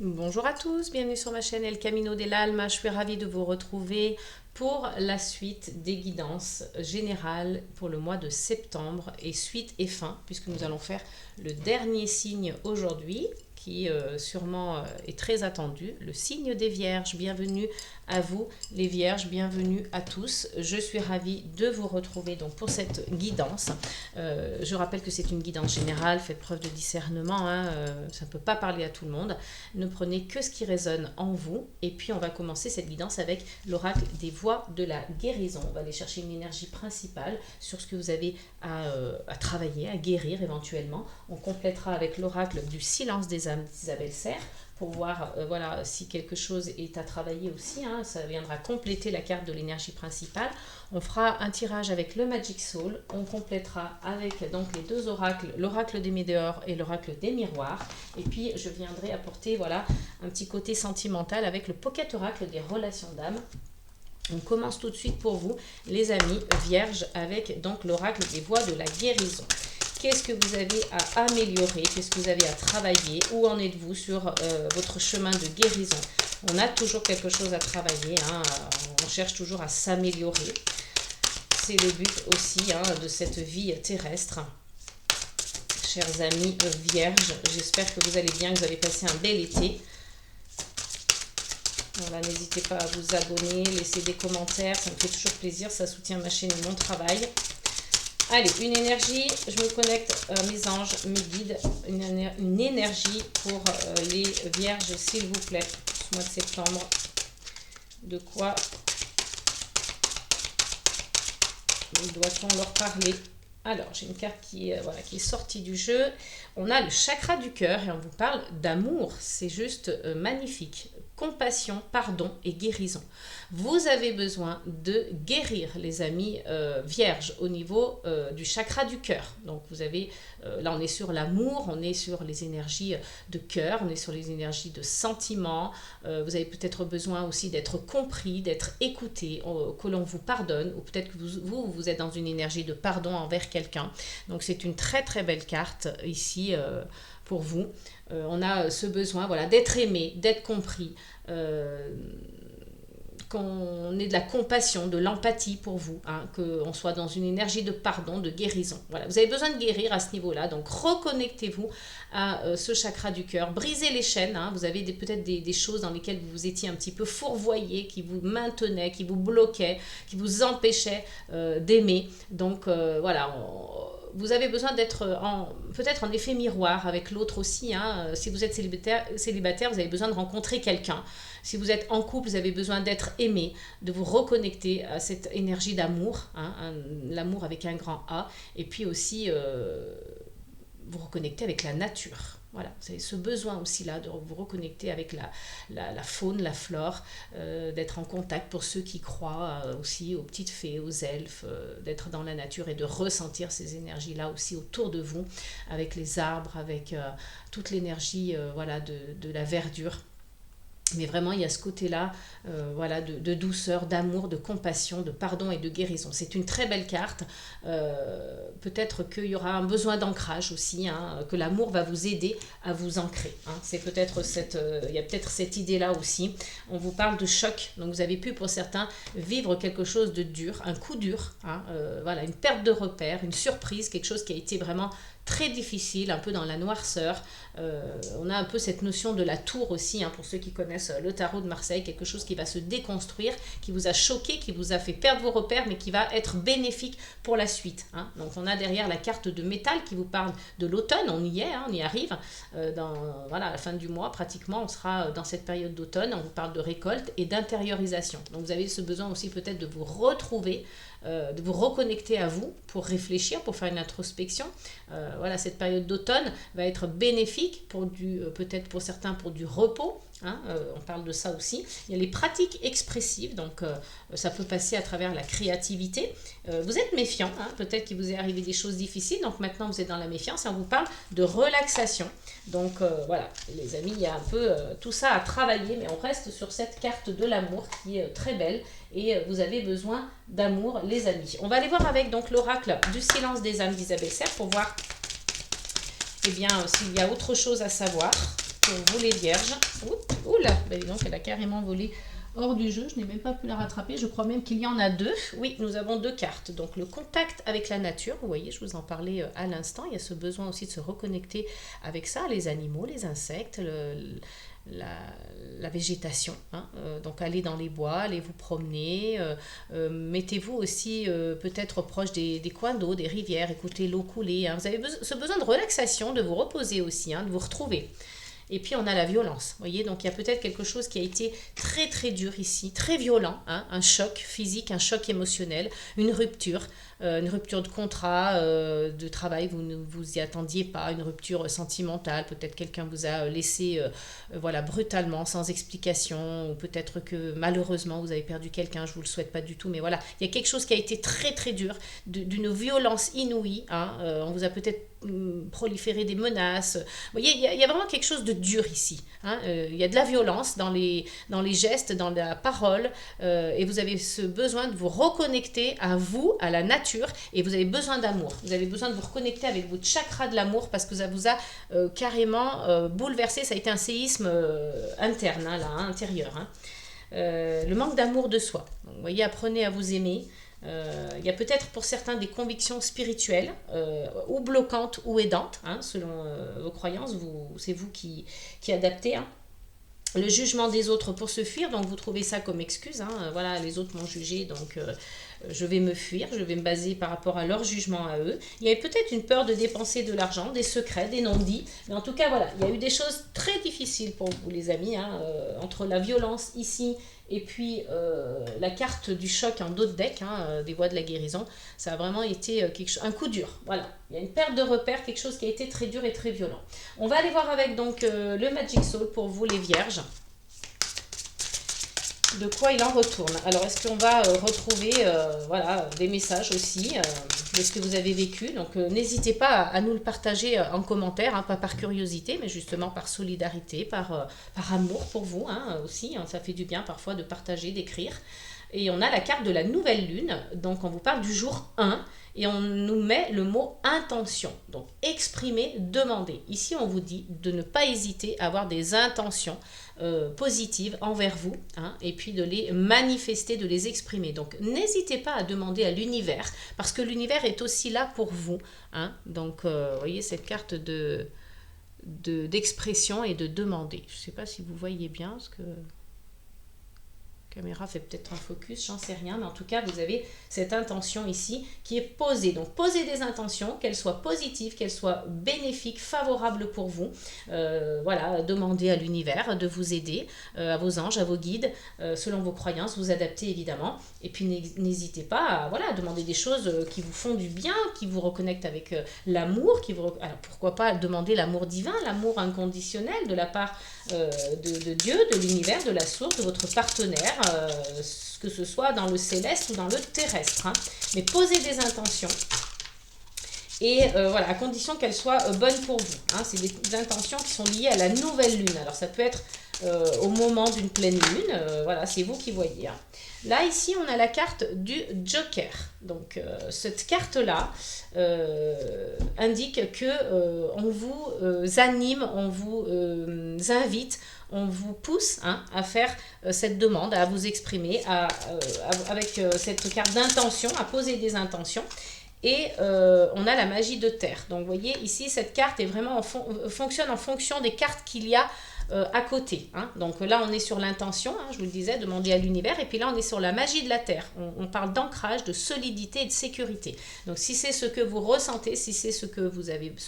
Bonjour à tous, bienvenue sur ma chaîne El Camino de l'Alma. Je suis ravie de vous retrouver pour la suite des guidances générales pour le mois de septembre et suite et fin, puisque nous allons faire le dernier signe aujourd'hui qui sûrement est très attendu, le signe des Vierges. Bienvenue à vous les Vierges, bienvenue à tous. Je suis ravie de vous retrouver donc pour cette guidance. Je rappelle que c'est une guidance générale, faites preuve de discernement, hein, ça ne peut pas parler à tout le monde. Ne prenez que ce qui résonne en vous. Et puis on va commencer cette guidance avec l'oracle des voies de la guérison. On va aller chercher une énergie principale sur ce que vous avez à travailler, à guérir éventuellement. On complétera avec l'oracle du silence des âmes d'Isabelle Serre pour voir voilà, si quelque chose est à travailler aussi, hein, ça viendra compléter la carte de l'énergie principale. On fera un tirage avec le Magic Soul, on complétera avec donc les deux oracles, l'oracle des météores et l'oracle des miroirs, et puis je viendrai apporter voilà, un petit côté sentimental avec le Pocket Oracle des relations d'âme. On commence tout de suite pour vous, les amis vierges, avec donc l'oracle des voies de la guérison. Qu'est-ce que vous avez à améliorer? Qu'est-ce que vous avez à travailler? Où en êtes-vous sur votre chemin de guérison? On a toujours quelque chose à travailler, hein, on cherche toujours à s'améliorer. C'est le but aussi hein, de cette vie terrestre. Chers amis vierges, j'espère que vous allez bien, que vous avez passé un bel été. Voilà, n'hésitez pas à vous abonner, laisser des commentaires, ça me fait toujours plaisir, ça soutient ma chaîne et mon travail. Allez, une énergie, je me connecte à mes anges, mes guides, une énergie pour les vierges, s'il vous plaît, ce mois de septembre. De quoi doit-on leur parler? Alors, j'ai une carte voilà, qui est sortie du jeu. On a le chakra du cœur et on vous parle d'amour. C'est juste magnifique. Compassion, pardon et guérison. Vous avez besoin de guérir, les amis vierges, au niveau du chakra du cœur. Donc, vous avez, là, on est sur l'amour, on est sur les énergies de cœur, on est sur les énergies de sentiment. Vous avez peut-être besoin aussi d'être compris, d'être écouté, que l'on vous pardonne, ou peut-être que vous êtes dans une énergie de pardon envers quelqu'un. Donc, c'est une très, très belle carte ici pour vous. On a ce besoin voilà, d'être aimé, d'être compris, qu'on ait de la compassion, de l'empathie pour vous, hein, qu'on soit dans une énergie de pardon, de guérison. Voilà, vous avez besoin de guérir à ce niveau-là, donc reconnectez-vous à ce chakra du cœur, brisez les chaînes, hein, vous avez peut-être des choses dans lesquelles vous étiez un petit peu fourvoyé, qui vous maintenaient, qui vous bloquaient, qui vous empêchaient d'aimer. Donc voilà, vous avez besoin d'être peut-être en effet miroir avec l'autre aussi. Hein. Si vous êtes célibataire, vous avez besoin de rencontrer quelqu'un. Si vous êtes en couple, vous avez besoin d'être aimé, de vous reconnecter à cette énergie d'amour, hein, l'amour avec un grand A, et puis aussi vous reconnecter avec la nature. Voilà, vous avez ce besoin aussi là de vous reconnecter avec la faune, la flore, d'être en contact pour ceux qui croient aussi aux petites fées, aux elfes, d'être dans la nature et de ressentir ces énergies-là aussi autour de vous, avec les arbres, avec toute l'énergie voilà, de la verdure. Mais vraiment, il y a ce côté-là voilà, de douceur, d'amour, de compassion, de pardon et de guérison. C'est une très belle carte. Peut-être qu'il y aura un besoin d'ancrage aussi, hein, que l'amour va vous aider à vous ancrer. Hein. C'est peut-être il y a peut-être cette idée-là aussi. On vous parle de choc. Donc, vous avez pu, pour certains, vivre quelque chose de dur, un coup dur. Hein, voilà, une perte de repère, une surprise, quelque chose qui a été vraiment très difficile, un peu dans la noirceur. On a un peu cette notion de la tour aussi, hein, pour ceux qui connaissent le tarot de Marseille, quelque chose qui va se déconstruire, qui vous a choqué, qui vous a fait perdre vos repères, mais qui va être bénéfique pour la suite. Hein. Donc on a derrière la carte de métal qui vous parle de l'automne, on y est, hein, on y arrive. Voilà, à la fin du mois, pratiquement, on sera dans cette période d'automne, on vous parle de récolte et d'intériorisation. Donc vous avez ce besoin aussi peut-être de vous retrouver, de vous reconnecter à vous pour réfléchir, pour faire une introspection. Voilà, cette période d'automne va être bénéfique pour peut-être pour certains pour du repos. Hein, on parle de ça aussi. Il y a les pratiques expressives, donc ça peut passer à travers la créativité. Vous êtes méfiant, hein, peut-être qu'il vous est arrivé des choses difficiles, donc maintenant vous êtes dans la méfiance et on vous parle de relaxation. Donc voilà, les amis, il y a un peu tout ça à travailler, mais on reste sur cette carte de l'amour qui est très belle et vous avez besoin d'amour, les amis. On va aller voir avec donc l'oracle du silence des âmes d'Isabelle Serre pour voir eh bien, s'il y a autre chose à savoir. pour vous les vierges. Oula, ben dis donc, elle a carrément volé hors du jeu, je n'ai même pas pu la rattraper, je crois même qu'il y en a deux. Oui, nous avons deux cartes, donc le contact avec la nature, vous voyez, je vous en parlais à l'instant, il y a ce besoin aussi de se reconnecter avec ça, les animaux, les insectes, la végétation, hein. Donc allez dans les bois, allez vous promener, mettez-vous aussi peut-être proche des coins d'eau, des rivières, écoutez l'eau couler, hein. Vous avez ce besoin de relaxation, de vous reposer aussi, hein, de vous retrouver. Et puis on a la violence, vous voyez, donc il y a peut-être quelque chose qui a été très très dur ici, très violent, hein, un choc physique, un choc émotionnel, une rupture de contrat, de travail, vous ne vous y attendiez pas, une rupture sentimentale, peut-être quelqu'un vous a laissé voilà, brutalement, sans explication, ou peut-être que malheureusement vous avez perdu quelqu'un, je ne vous le souhaite pas du tout, mais voilà, il y a quelque chose qui a été très très dur, d'une violence inouïe, hein, on vous a peut-être proliférer des menaces. Vous voyez, il y a vraiment quelque chose de dur ici, hein. Il y a de la violence dans les gestes, dans la parole, et vous avez ce besoin de vous reconnecter à vous, à la nature, et vous avez besoin d'amour. Vous avez besoin de vous reconnecter avec votre chakra de l'amour parce que ça vous a carrément bouleversé. Ça a été un séisme interne, hein, là, hein, intérieur. Hein. Le manque d'amour de soi. Donc, vous voyez, apprenez à vous aimer. Il y a peut-être pour certains des convictions spirituelles ou bloquantes ou aidantes, hein, selon vos croyances, c'est vous qui adaptez, hein. Le jugement des autres pour se fuir, donc vous trouvez ça comme excuse, hein, voilà, les autres m'ont jugé, donc je vais me fuir, je vais me baser par rapport à leur jugement à eux. Il y avait peut-être une peur de dépenser de l'argent, des secrets, des non-dits, mais en tout cas voilà, il y a eu des choses très difficiles pour vous les amis, hein, entre la violence ici et puis la carte du choc en dos de deck, hein, des voies de la guérison, ça a vraiment été un coup dur, voilà. Il y a une perte de repère, quelque chose qui a été très dur et très violent. On va aller voir avec donc le Magic Soul pour vous les vierges. De quoi il en retourne. Alors, est-ce qu'on va retrouver voilà, des messages aussi de ce que vous avez vécu. Donc, n'hésitez pas à nous le partager en commentaire, hein, pas par curiosité, mais justement par solidarité, par amour pour vous, hein, aussi. Hein, ça fait du bien parfois de partager, d'écrire. Et on a la carte de la nouvelle lune, donc on vous parle du jour 1, et on nous met le mot intention. Donc exprimer, demander. Ici on vous dit de ne pas hésiter à avoir des intentions positives envers vous, hein, et puis de les manifester, de les exprimer. Donc n'hésitez pas à demander à l'univers, parce que l'univers est aussi là pour vous, hein. Donc vous voyez cette carte d'expression et de demander. Je ne sais pas si vous voyez bien, parce que... La caméra fait peut-être un focus, j'en sais rien, mais en tout cas, vous avez cette intention ici qui est posée. Donc, posez des intentions, qu'elles soient positives, qu'elles soient bénéfiques, favorables pour vous. Voilà, demandez à l'univers de vous aider, à vos anges, à vos guides, selon vos croyances, vous adaptez évidemment. Et puis, n'hésitez pas à voilà, demander des choses qui vous font du bien, qui vous reconnectent avec l'amour. Alors, pourquoi pas demander l'amour divin, l'amour inconditionnel de la part de Dieu, de l'univers, de la source, de votre partenaire, que ce soit dans le céleste ou dans le terrestre, hein. Mais posez des intentions et voilà, à condition qu'elles soient bonnes pour vous, hein. C'est des intentions qui sont liées à la nouvelle lune. Alors ça peut être au moment d'une pleine lune, voilà, c'est vous qui voyez, hein. Là, ici, on a la carte du Joker. Donc, cette carte-là indique que on vous anime, on vous invite, on vous pousse, hein, à faire cette demande, à vous exprimer, avec cette carte d'intention, à poser des intentions. Et on a la magie de terre. Donc, vous voyez, ici, cette carte est vraiment fonctionne en fonction des cartes qu'il y a à côté, hein. Donc là on est sur l'intention, hein, je vous le disais, demander à l'univers, et puis là on est sur la magie de la terre, on parle d'ancrage, de solidité et de sécurité. Donc si c'est ce que vous ressentez, si c'est ce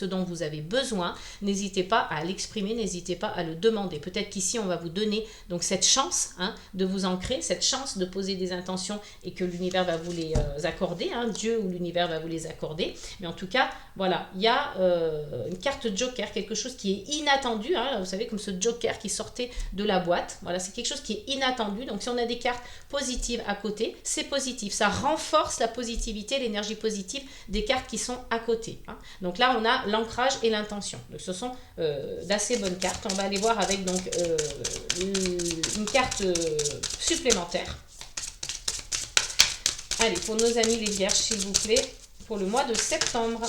dont vous avez besoin, n'hésitez pas à l'exprimer, n'hésitez pas à le demander. Peut-être qu'ici on va vous donner donc cette chance, hein, de vous ancrer, cette chance de poser des intentions et que l'univers va vous les accorder, hein, Dieu ou l'univers va vous les accorder. Mais en tout cas, voilà, il y a une carte Joker, quelque chose qui est inattendu, hein, vous savez, comme ce Joker qui sortait de la boîte. Voilà, c'est quelque chose qui est inattendu. Donc, si on a des cartes positives à côté, c'est positif. Ça renforce la positivité, l'énergie positive des cartes qui sont à côté, hein. Donc là, on a l'ancrage et l'intention. Donc, ce sont d'assez bonnes cartes. On va aller voir avec donc une carte supplémentaire. Allez, pour nos amis les vierges, s'il vous plaît, pour le mois de septembre.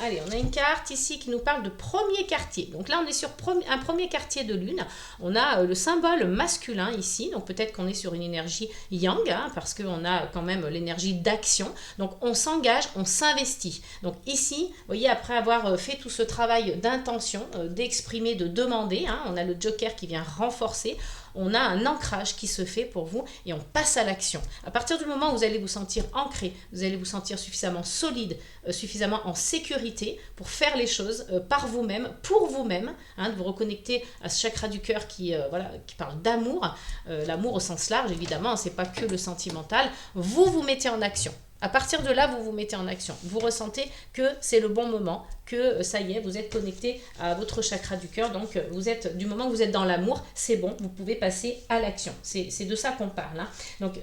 Allez, on a une carte ici qui nous parle de premier quartier. Donc là, on est sur un premier quartier de lune. On a le symbole masculin ici. Donc peut-être qu'on est sur une énergie yang, hein, parce qu'on a quand même l'énergie d'action. Donc on s'engage, on s'investit. Donc ici, vous voyez, après avoir fait tout ce travail d'intention, d'exprimer, de demander, hein, on a le joker qui vient renforcer. On a un ancrage qui se fait pour vous et on passe à l'action. À partir du moment où vous allez vous sentir ancré, vous allez vous sentir suffisamment solide, suffisamment en sécurité pour faire les choses par vous-même, pour vous-même, hein, de vous reconnecter à ce chakra du cœur qui parle d'amour, l'amour au sens large évidemment, c'est pas que le sentimental, vous vous mettez en action. À partir de là, vous vous mettez en action. Vous ressentez que c'est le bon moment, que ça y est, vous êtes connecté à votre chakra du cœur. Donc, du moment que vous êtes dans l'amour, c'est bon, vous pouvez passer à l'action. C'est de ça qu'on parle. Hein. Donc,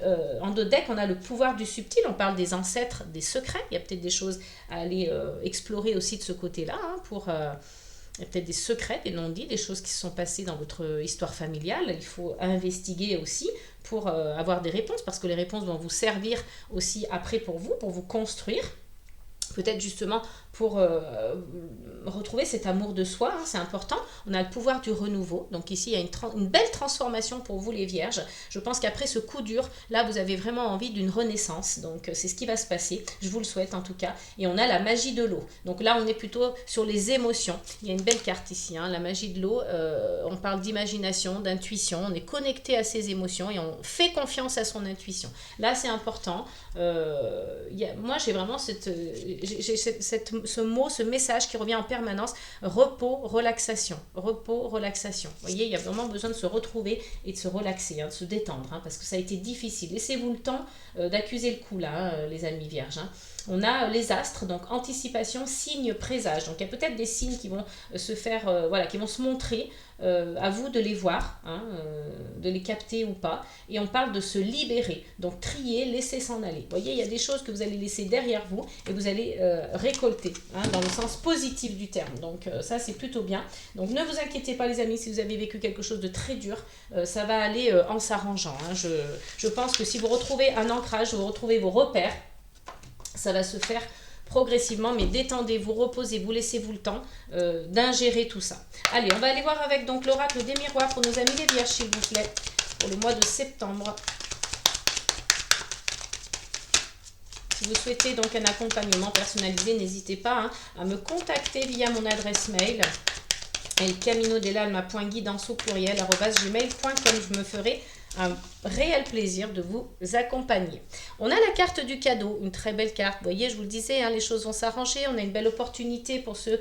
en deux decks, on a le pouvoir du subtil. On parle des ancêtres, des secrets. Il y a peut-être des choses à aller explorer aussi de ce côté-là hein, il y a peut-être des secrets, des non-dits, des choses qui se sont passées dans votre histoire familiale. Il faut investiguer aussi pour avoir des réponses, parce que les réponses vont vous servir aussi après pour vous construire. Peut-être justement pour retrouver cet amour de soi, hein, c'est important. On a le pouvoir du renouveau. Donc ici, il y a une belle transformation pour vous les vierges. Je pense qu'après ce coup dur, là, vous avez vraiment envie d'une renaissance. Donc c'est ce qui va se passer. Je vous le souhaite en tout cas. Et on a la magie de l'eau. Donc là, on est plutôt sur les émotions. Il y a une belle carte ici, hein, la magie de l'eau. On parle d'imagination, d'intuition. On est connecté à ses émotions et on fait confiance à son intuition. Là, c'est important. Moi, j'ai vraiment ce mot, ce message qui revient en permanence, repos, relaxation. Repos, relaxation. Vous voyez, il y a vraiment besoin de se retrouver et de se relaxer, hein, de se détendre, hein, parce que ça a été difficile. Laissez-vous le temps d'accuser le coup là, les amis vierges. Hein. On a les astres, donc anticipation, signe, présage. Donc il y a peut-être des signes qui vont se faire, qui vont se montrer, à vous de les voir, hein, de les capter ou pas. Et on parle de se libérer, donc trier, laisser s'en aller. Vous voyez, il y a des choses que vous allez laisser derrière vous et vous allez récolter, hein, dans le sens positif du terme. Donc ça, c'est plutôt bien. Donc ne vous inquiétez pas les amis, si vous avez vécu quelque chose de très dur, ça va aller en s'arrangeant. Hein. Je pense que si vous retrouvez un ancrage, vous retrouvez vos repères, ça va se faire progressivement, mais détendez-vous, reposez-vous, laissez-vous le temps d'ingérer tout ça. Allez, on va aller voir avec donc l'oracle des miroirs pour nos amis les vierges, s'il vous plaît, pour le mois de septembre. Si vous souhaitez donc un accompagnement personnalisé, n'hésitez pas hein, à me contacter via mon adresse mail elcaminodelalma.guidance@gmail.com. Je me ferai un réel plaisir de vous accompagner. On a la carte du cadeau, une très belle carte. Vous voyez, je vous le disais, hein, les choses vont s'arranger. On a une belle opportunité pour ceux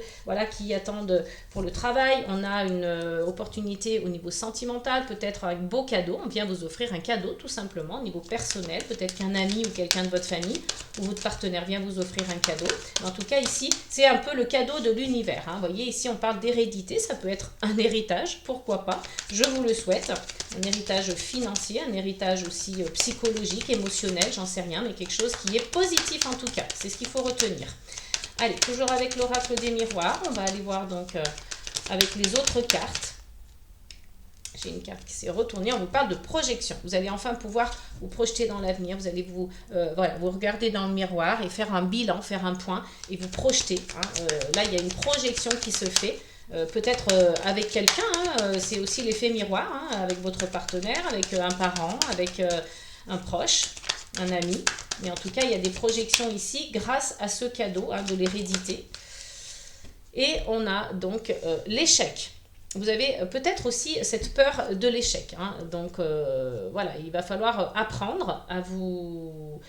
qui attendent pour le travail. On a une opportunité au niveau sentimental, peut-être un beau cadeau. On vient vous offrir un cadeau tout simplement au niveau personnel. Peut-être qu'un ami ou quelqu'un de votre famille ou votre partenaire vient vous offrir un cadeau. En tout cas, ici, c'est un peu le cadeau de l'univers. Hein. Vous voyez, ici, on parle d'hérédité. Ça peut être un héritage, pourquoi pas. Je vous le souhaite. Un héritage financier, un héritage aussi psychologique, émotionnel, j'en sais rien, mais quelque chose qui est positif en tout cas. C'est ce qu'il faut retenir. Allez, toujours avec l'oracle des miroirs, on va aller voir donc avec les autres cartes. J'ai une carte qui s'est retournée, on vous parle de projection. Vous allez enfin pouvoir vous projeter dans l'avenir, vous allez vous regarder dans le miroir et faire un bilan, faire un point et vous projeter. Hein. Là, il y a une projection qui se fait. Peut-être avec quelqu'un, hein, c'est aussi l'effet miroir, hein, avec votre partenaire, avec un parent, avec un proche, un ami. Mais en tout cas, il y a des projections ici grâce à ce cadeau hein, de l'hérédité. Et on a donc l'échec. Vous avez peut-être aussi cette peur de l'échec. Hein. Donc il va falloir apprendre à vous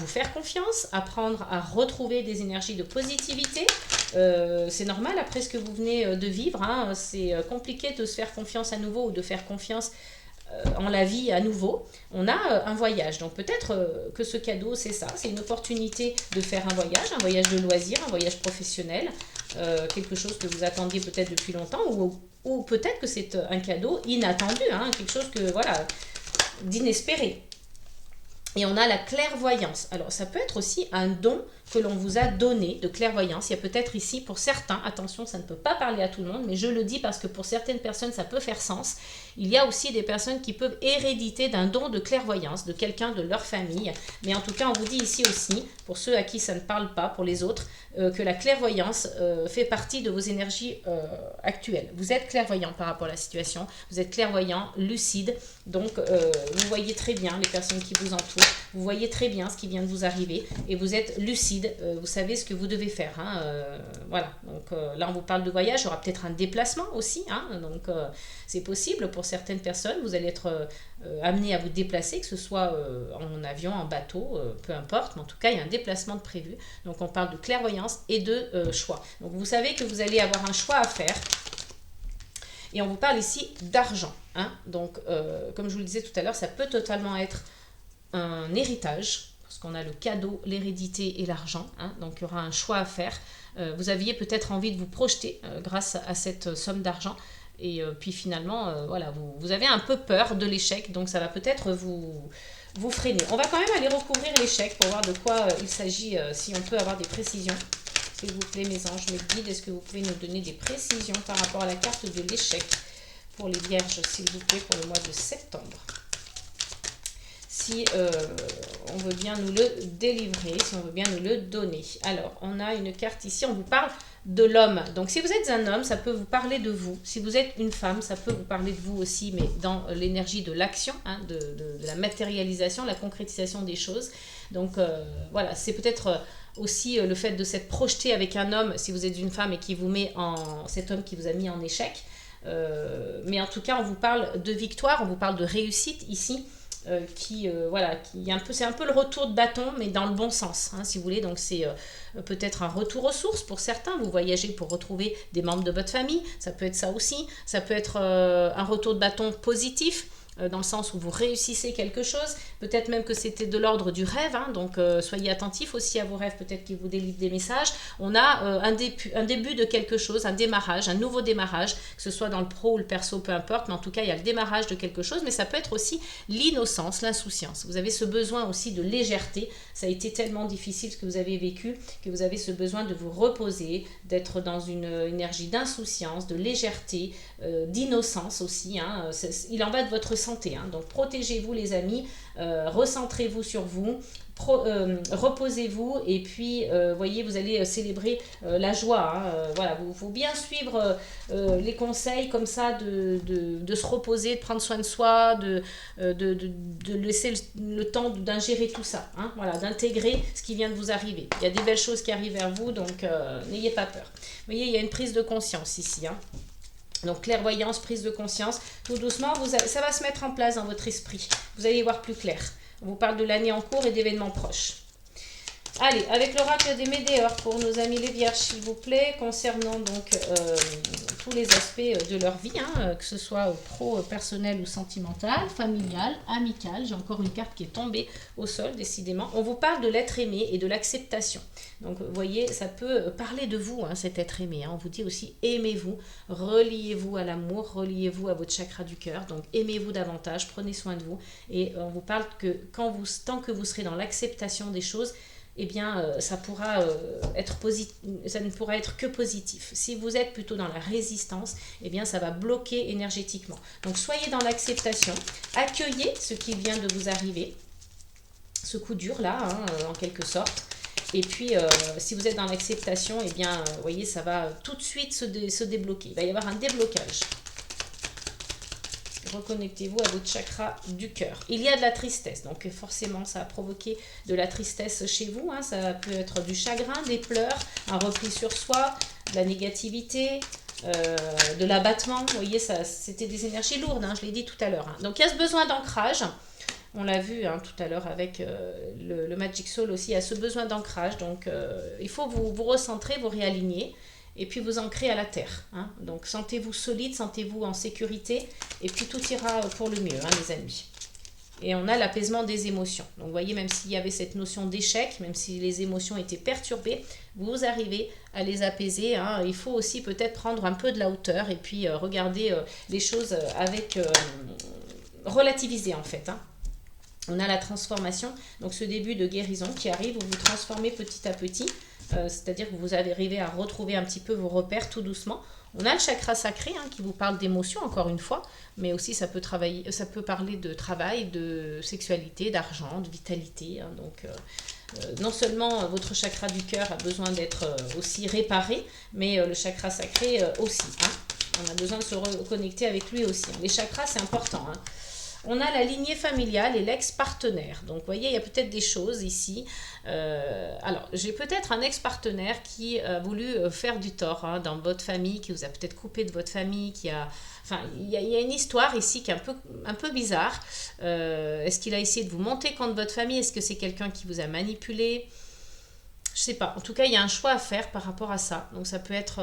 faire confiance, apprendre à retrouver des énergies de positivité. C'est normal après ce que vous venez de vivre. Hein. C'est compliqué de se faire confiance à nouveau ou de faire confiance en la vie à nouveau. On a un voyage. Donc peut-être que ce cadeau, c'est ça. C'est une opportunité de faire un voyage de loisir, un voyage professionnel. Quelque chose que vous attendiez peut-être depuis longtemps ou peut-être que c'est un cadeau inattendu, hein, quelque chose d'inespéré. Et on a la clairvoyance. Alors, ça peut être aussi un don que l'on vous a donné de clairvoyance. Il y a peut-être ici, pour certains, attention, ça ne peut pas parler à tout le monde, mais je le dis parce que pour certaines personnes, ça peut faire sens. Il y a aussi des personnes qui peuvent héréditer d'un don de clairvoyance de quelqu'un de leur famille. Mais en tout cas, on vous dit ici aussi, pour ceux à qui ça ne parle pas, pour les autres, que la clairvoyance fait partie de vos énergies actuelles. Vous êtes clairvoyant par rapport à la situation, vous êtes clairvoyant, lucide, donc vous voyez très bien les personnes qui vous entourent, vous voyez très bien ce qui vient de vous arriver et vous êtes lucide, vous savez ce que vous devez faire. Voilà, donc là on vous parle de voyage, il y aura peut-être un déplacement aussi, donc c'est possible pour certaines personnes, vous allez être amené à vous déplacer, que ce soit en avion, en bateau, peu importe, mais en tout cas il y a un déplacement de prévu. Donc on parle de clairvoyance et de choix. Donc vous savez que vous allez avoir un choix à faire. Et on vous parle ici d'argent. Donc comme je vous le disais tout à l'heure, ça peut totalement être un héritage, parce qu'on a le cadeau, l'hérédité et l'argent. Donc il y aura un choix à faire. Vous aviez peut-être envie de vous projeter grâce à cette somme d'argent. Et puis finalement, voilà, vous avez un peu peur de l'échec, donc ça va peut-être vous freiner. On va quand même aller recouvrir l'échec pour voir de quoi il s'agit, si on peut avoir des précisions. S'il vous plaît, mes anges, mes guides, est-ce que vous pouvez nous donner des précisions par rapport à la carte de l'échec pour les vierges, s'il vous plaît, pour le mois de septembre? Si on veut bien nous le délivrer, si on veut bien nous le donner. Alors, on a une carte ici, on vous parle de l'homme. Donc, si vous êtes un homme, ça peut vous parler de vous. Si vous êtes une femme, ça peut vous parler de vous aussi, mais dans l'énergie de l'action, de la matérialisation, la concrétisation des choses. Donc, voilà, c'est peut-être aussi le fait de s'être projeté avec un homme, si vous êtes une femme et qui vous met cet homme qui vous a mis en échec. Mais en tout cas, on vous parle de victoire, on vous parle de réussite ici. C'est un peu le retour de bâton, mais dans le bon sens, si vous voulez. Donc c'est peut-être un retour aux sources pour certains. Vous voyagez pour retrouver des membres de votre famille, ça peut être ça aussi. Ça peut être un retour de bâton positif, dans le sens où vous réussissez quelque chose, peut-être même que c'était de l'ordre du rêve, donc soyez attentifs aussi à vos rêves, peut-être qu'ils vous délivrent des messages. On a un début de quelque chose, un démarrage, un nouveau démarrage, que ce soit dans le pro ou le perso, peu importe, mais en tout cas il y a le démarrage de quelque chose, mais ça peut être aussi l'innocence, l'insouciance. Vous avez ce besoin aussi de légèreté, ça a été tellement difficile ce que vous avez vécu, que vous avez ce besoin de vous reposer, d'être dans une énergie d'insouciance, de légèreté, d'innocence aussi, il en va de votre santé, donc protégez-vous les amis, recentrez-vous sur vous, reposez-vous et puis voyez, vous allez célébrer la joie, voilà, il faut bien suivre les conseils comme ça de se reposer, de prendre soin de soi, de laisser le temps d'ingérer tout ça, voilà, d'intégrer ce qui vient de vous arriver. Il y a des belles choses qui arrivent vers vous, donc n'ayez pas peur. Vous voyez, il y a une prise de conscience ici, Donc clairvoyance, prise de conscience, tout doucement, ça va se mettre en place dans votre esprit. Vous allez y voir plus clair. On vous parle de l'année en cours et d'événements proches. Allez, avec l'oracle des Médéors pour nos amis les Vierges, s'il vous plaît, concernant donc tous les aspects de leur vie, que ce soit pro, personnel ou sentimental, familial, amical. J'ai encore une carte qui est tombée au sol, décidément. On vous parle de l'être aimé et de l'acceptation. Donc, vous voyez, ça peut parler de vous, cet être aimé. On vous dit aussi, aimez-vous, reliez-vous à l'amour, reliez-vous à votre chakra du cœur. Donc, aimez-vous davantage, prenez soin de vous. Et on vous parle que tant que vous serez dans l'acceptation des choses, eh bien, ça ne pourra être que positif. Si vous êtes plutôt dans la résistance, eh bien, ça va bloquer énergétiquement. Donc, soyez dans l'acceptation, accueillez ce qui vient de vous arriver, ce coup dur là, en quelque sorte. Et puis, si vous êtes dans l'acceptation, eh bien, vous voyez, ça va tout de suite se débloquer. Il va y avoir un déblocage. Reconnectez-vous à votre chakra du cœur. Il y a de la tristesse, donc forcément ça a provoqué de la tristesse chez vous, ça peut être du chagrin, des pleurs, un repli sur soi, de la négativité, de l'abattement. Vous voyez, c'était des énergies lourdes, je l'ai dit tout à l'heure. Donc il y a ce besoin d'ancrage, on l'a vu tout à l'heure avec le Magic Soul aussi, il y a ce besoin d'ancrage, donc il faut vous recentrer, vous réaligner. Et puis vous ancrez à la terre. Donc sentez-vous solide, sentez-vous en sécurité. Et puis tout ira pour le mieux, les amis. Et on a l'apaisement des émotions. Donc vous voyez, même s'il y avait cette notion d'échec, même si les émotions étaient perturbées, vous arrivez à les apaiser. Il faut aussi peut-être prendre un peu de la hauteur et puis regarder les choses avec relativiser en fait. On a la transformation, donc ce début de guérison qui arrive où vous transformez petit à petit. c'est-à-dire que vous arrivez à retrouver un petit peu vos repères tout doucement. On a le chakra sacré qui vous parle d'émotion, encore une fois, mais aussi ça peut parler de travail, de sexualité, d'argent, de vitalité. Donc, non seulement votre chakra du cœur a besoin d'être aussi réparé, mais le chakra sacré aussi. On a besoin de se reconnecter avec lui aussi. Les chakras, c'est important. On a la lignée familiale et l'ex-partenaire. Donc, vous voyez, il y a peut-être des choses ici. Alors, j'ai peut-être un ex-partenaire qui a voulu faire du tort dans votre famille, qui vous a peut-être coupé de votre famille, Enfin, il y a une histoire ici qui est un peu bizarre. Est-ce qu'il a essayé de vous monter contre votre famille? Est-ce que c'est quelqu'un qui vous a manipulé? Je sais pas. En tout cas, il y a un choix à faire par rapport à ça. Donc, ça peut être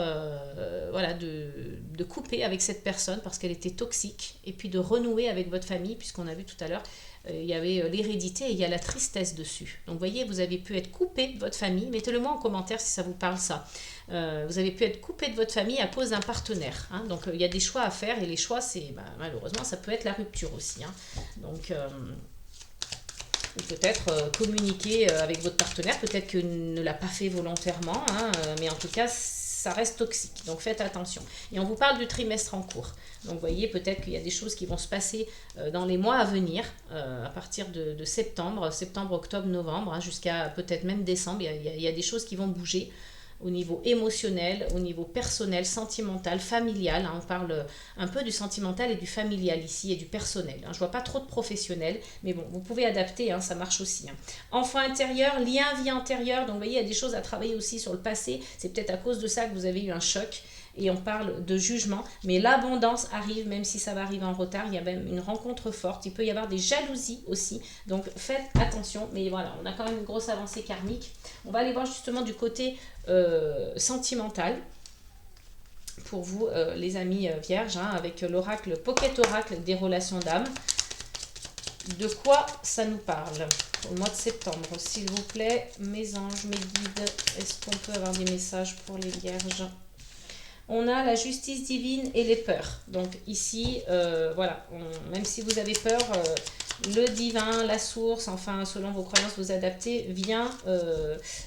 voilà, de couper avec cette personne parce qu'elle était toxique et puis de renouer avec votre famille, puisqu'on a vu tout à l'heure, il y avait l'hérédité et il y a la tristesse dessus. Donc, vous voyez, vous avez pu être coupé de votre famille. Mettez-le moi en commentaire si ça vous parle, ça. Vous avez pu être coupé de votre famille à cause d'un partenaire. Donc, il y a des choix à faire et les choix, c'est malheureusement, ça peut être la rupture aussi. Donc, ou peut-être communiquer avec votre partenaire, peut-être qu'il ne l'a pas fait volontairement, mais en tout cas, ça reste toxique. Donc faites attention. Et on vous parle du trimestre en cours. Donc vous voyez, peut-être qu'il y a des choses qui vont se passer dans les mois à venir, à partir de septembre, octobre, novembre, jusqu'à peut-être même décembre. Il y a des choses qui vont bouger au niveau émotionnel, au niveau personnel, sentimental, familial. On parle un peu du sentimental et du familial ici et du personnel. Je vois pas trop de professionnel, mais bon, vous pouvez adapter, ça marche aussi. Enfant intérieur, lien vie antérieure. Donc vous voyez, il y a des choses à travailler aussi sur le passé. C'est peut-être à cause de ça que vous avez eu un choc. Et on parle de jugement, mais l'abondance arrive, même si ça va arriver en retard. Il y a même une rencontre forte. Il peut y avoir des jalousies aussi. Donc faites attention. Mais voilà, on a quand même une grosse avancée karmique. On va aller voir justement du côté sentimental pour vous, les amis vierges, avec l'oracle, Pocket Oracle des relations d'âme. De quoi ça nous parle pour le mois de septembre, s'il vous plaît, mes anges, mes guides? Est-ce qu'on peut avoir des messages pour les vierges? On a la justice divine et les peurs. Donc ici, voilà, même si vous avez peur, le divin, la source, enfin selon vos croyances, vous adaptez, vient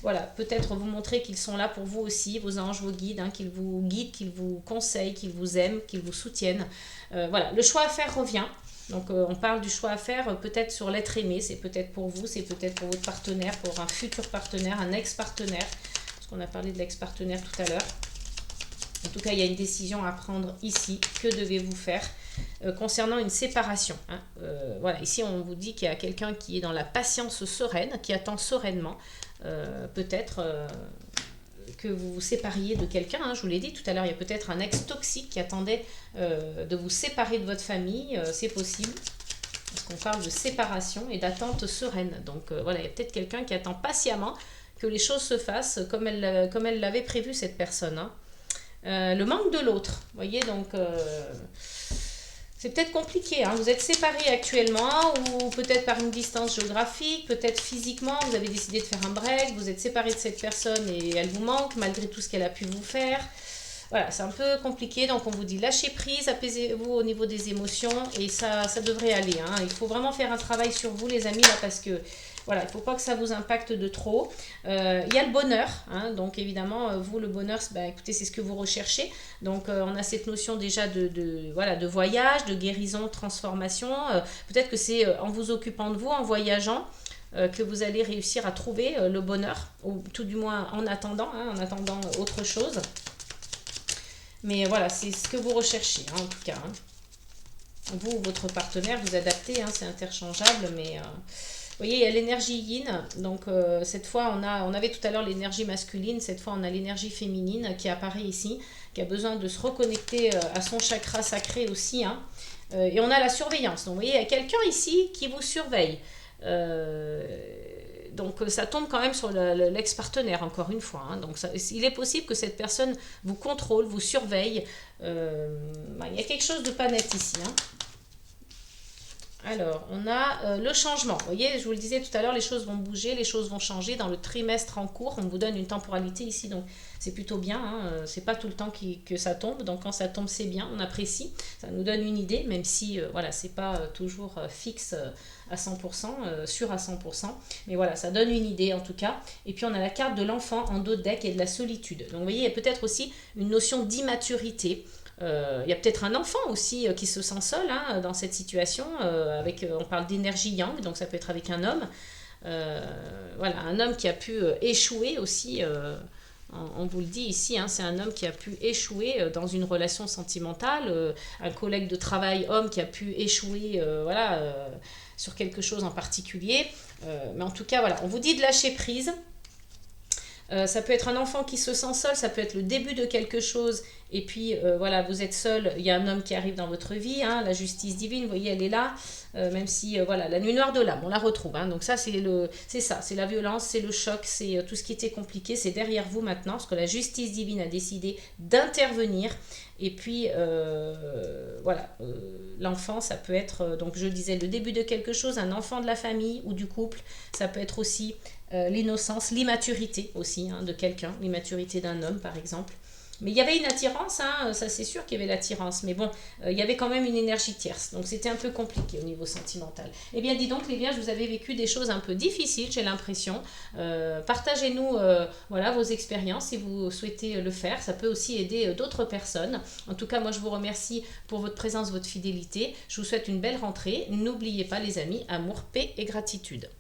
voilà, peut-être vous montrer qu'ils sont là pour vous aussi, vos anges, vos guides, qu'ils vous guident, qu'ils vous conseillent, qu'ils vous aiment, qu'ils vous soutiennent. Voilà, le choix à faire revient. Donc on parle du choix à faire peut-être sur l'être aimé, c'est peut-être pour vous, c'est peut-être pour votre partenaire, pour un futur partenaire, un ex-partenaire, parce qu'on a parlé de l'ex-partenaire tout à l'heure. En tout cas, il y a une décision à prendre ici. Que devez-vous faire concernant une séparation? Voilà, ici, on vous dit qu'il y a quelqu'un qui est dans la patience sereine, qui attend sereinement. Peut-être que vous vous sépariez de quelqu'un. Je vous l'ai dit tout à l'heure, il y a peut-être un ex toxique qui attendait de vous séparer de votre famille. C'est possible. Parce qu'on parle de séparation et d'attente sereine. Donc voilà, il y a peut-être quelqu'un qui attend patiemment que les choses se fassent comme elle l'avait prévu, cette personne. Le manque de l'autre, vous voyez, donc c'est peut-être compliqué, vous êtes séparés actuellement ou peut-être par une distance géographique, peut-être physiquement, vous avez décidé de faire un break, vous êtes séparés de cette personne et elle vous manque malgré tout ce qu'elle a pu vous faire. Voilà, c'est un peu compliqué, donc on vous dit lâchez prise, apaisez-vous au niveau des émotions et ça devrait aller. Il faut vraiment faire un travail sur vous les amis là parce que voilà, il ne faut pas que ça vous impacte de trop. Il y a le bonheur, donc évidemment, vous, le bonheur, écoutez, c'est ce que vous recherchez. Donc, on a cette notion déjà de voyage, de guérison, de transformation. Peut-être que c'est en vous occupant de vous, en voyageant, que vous allez réussir à trouver le bonheur, ou tout du moins en attendant autre chose. Mais voilà, c'est ce que vous recherchez, en tout cas. Vous, votre partenaire, vous adaptez, c'est interchangeable, mais... Vous voyez, il y a l'énergie yin, donc cette fois on avait tout à l'heure l'énergie masculine, cette fois on a l'énergie féminine qui apparaît ici, qui a besoin de se reconnecter à son chakra sacré aussi, et on a la surveillance, donc vous voyez, il y a quelqu'un ici qui vous surveille, donc ça tombe quand même sur l'ex-partenaire encore une fois, donc il est possible que cette personne vous contrôle, vous surveille, il y a quelque chose de pas net ici, Alors, on a le changement. Vous voyez, je vous le disais tout à l'heure, les choses vont bouger, les choses vont changer dans le trimestre en cours. On vous donne une temporalité ici, donc c'est plutôt bien. Hein. C'est pas tout le temps que ça tombe, donc quand ça tombe, c'est bien, on apprécie. Ça nous donne une idée, même si voilà, c'est pas toujours fixe à 100%, sûr à 100%. Mais voilà, ça donne une idée en tout cas. Et puis on a la carte de l'enfant en dos de deck et de la solitude. Donc vous voyez, il y a peut-être aussi une notion d'immaturité. Il y a peut-être un enfant aussi qui se sent seul hein, dans cette situation. On parle d'énergie yang, donc ça peut être avec un homme. Voilà, un homme qui a pu échouer aussi. On vous le dit ici, hein, c'est un homme qui a pu échouer dans une relation sentimentale, un collègue de travail homme qui a pu échouer voilà, sur quelque chose en particulier. Mais en tout cas, voilà, on vous dit de lâcher prise. Ça peut être un enfant qui se sent seul, ça peut être le début de quelque chose, et puis voilà, vous êtes seul, il y a un homme qui arrive dans votre vie, hein, la justice divine, vous voyez, elle est là, même si, voilà, la nuit noire de l'âme, on la retrouve, hein, donc ça, c'est la violence, c'est le choc, c'est tout ce qui était compliqué, c'est derrière vous maintenant, parce que la justice divine a décidé d'intervenir, et puis, voilà, l'enfant, ça peut être, donc je disais, le début de quelque chose, un enfant de la famille ou du couple, ça peut être aussi l'innocence, l'immaturité aussi hein, de quelqu'un, l'immaturité d'un homme par exemple. Mais il y avait une attirance, hein, ça c'est sûr qu'il y avait l'attirance, mais bon, il y avait quand même une énergie tierce, donc c'était un peu compliqué au niveau sentimental. Eh bien dis donc les Vierges, vous avez vécu des choses un peu difficiles, j'ai l'impression. Partagez-nous voilà, vos expériences si vous souhaitez le faire, ça peut aussi aider d'autres personnes. En tout cas, moi je vous remercie pour votre présence, votre fidélité. Je vous souhaite une belle rentrée. N'oubliez pas les amis, amour, paix et gratitude.